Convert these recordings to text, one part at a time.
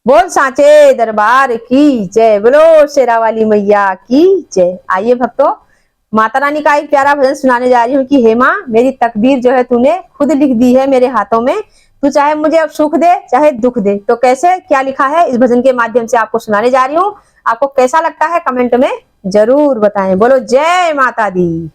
बोल सांचे दरबार की जय, बोलो शेरा वाली मैया की जय। आइए भक्तों, माता रानी का एक प्यारा भजन सुनाने जा रही हूँ कि हे माँ, मेरी तकदीर जो है तूने खुद लिख दी है मेरे हाथों में। तू चाहे मुझे अब सुख दे चाहे दुख दे। तो कैसे क्या लिखा है इस भजन के माध्यम से आपको सुनाने जा रही हूँ। आपको कैसा लगता है कमेंट में जरूर बताएं। बोलो जय माता दी।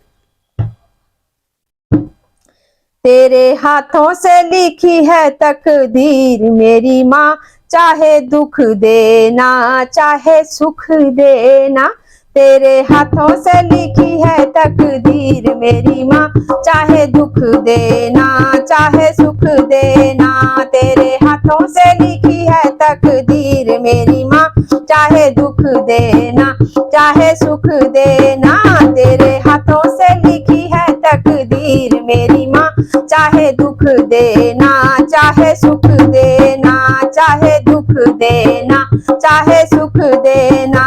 तेरे हाथों से लिखी है तकदीर मेरी माँ, चाहे दुख देना चाहे सुख देना। तेरे हाथों से लिखी है तकदीर मेरी माँ, चाहे दुख देना चाहे सुख देना। तेरे हाथों से लिखी है तकदीर मेरी माँ, चाहे दुख देना चाहे सुख देना। तेरे हाथों से लिखी है तकदीर मेरी माँ, चाहे दुख देना चाहे सुख देना, चाहे दुख देना चाहे सुख देना।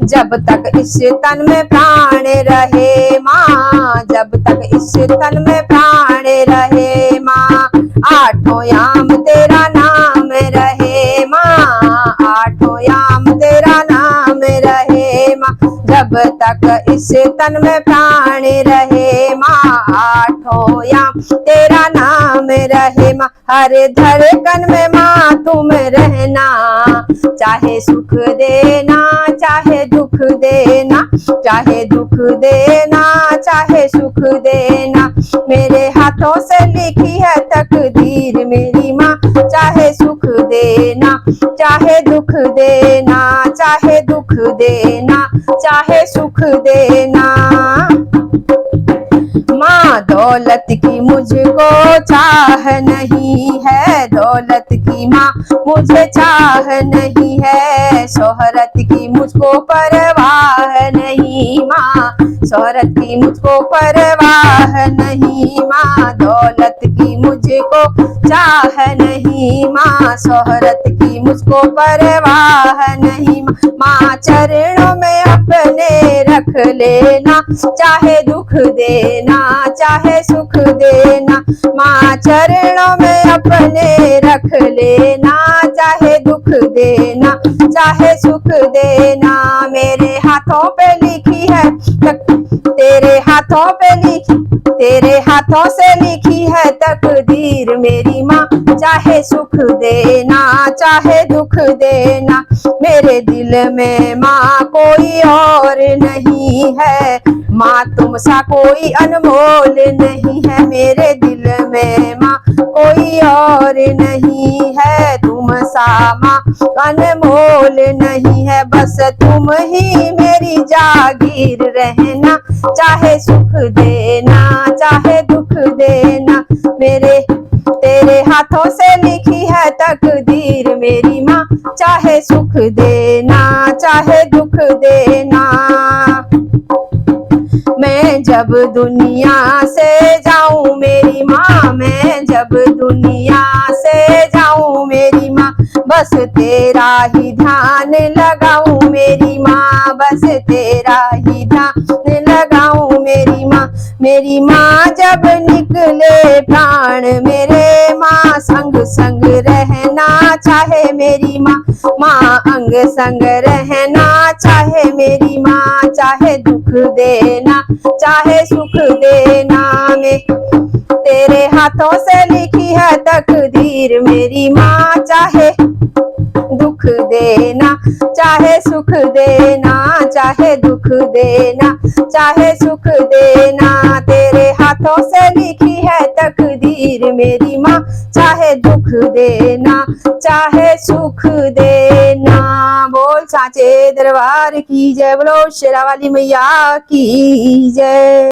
जब तक इस तन में प्राण रहे माँ, जब तक इस तन में प्राण रहे माँ, आठों याम तेरा नाम रहे माँ, आठों याम तेरा नाम रहे माँ। जब तक इस तन में प्राण रहे माँ, आठों याम तेरा नाम रहे माँ। हर धड़कन में माँ तुम रहना, चाहे सुख देना चाहे दुख देना, चाहे दुख देना चाहे सुख देना। मेरे हाथों से लिखी है तकदीर मेरी माँ, चाहे सुख देना चाहे दुख देना, चाहे दुख देना चाहे सुख देना। माँ दौलत की मुझको चाह नहीं है, दौलत की माँ मुझे चाह नहीं है। शोहरत की मुझको परवाह नहीं माँ, शोहरत की मुझको परवाह नहीं माँ। दौलत की मुझको चाह नहीं माँ, शोहरत की मुझको परवाह नहीं माँ। चरणों में अपने रख लेना, चाहे दुख देना चाहे सुख देना। माँ चरणों में अपने रख लेना, चाहे दुख देना चाहे सुख देना। मेरे हाथों पे लिखी है तेरे हाथों पे लिखी, तेरे हाथों से लिखी है तकदीर मेरी माँ, चाहे सुख देना चाहे दुख देना। मेरे दिल में माँ कोई और नहीं है माँ, तुम सा कोई अनमोल नहीं है। मेरे दिल में माँ कोई और नहीं है, तुम सा माँ अनमोल नहीं है। बस तुम ही मेरी जागीर रहना, चाहे सुख देना चाहे दुख देना। मेरे तेरे हाथों से लिखी है तकदीर मेरी माँ, चाहे सुख देना चाहे दुख देना। मैं जब दुनिया से जाऊं मेरी माँ, मैं जब दुनिया से जाऊं मेरी माँ, बस तेरा ही ध्यान लगाऊं मेरी माँ, बस तेरा ही ध्यान लगाऊं मेरी माँ। मेरी माँ जब निकले प्राण मेरे माँ, संग संग रहना चाहे मेरी माँ, माँ अंग संग रहना चाहे मेरी माँ। चाहे दुख देना चाहे सुख देना, में तेरे हाथों से लिखी है तकदीर मेरी माँ, चाहे दुख देना चाहे सुख देना, चाहे दुख देना चाहे सुख देना। तेरे हाथों से लिखी है तकदीर मेरी माँ, चाहे दुख देना चाहे सुख देना। बोल सांचे दरबार की जय, बोलो शेरा वाली मैया की जय।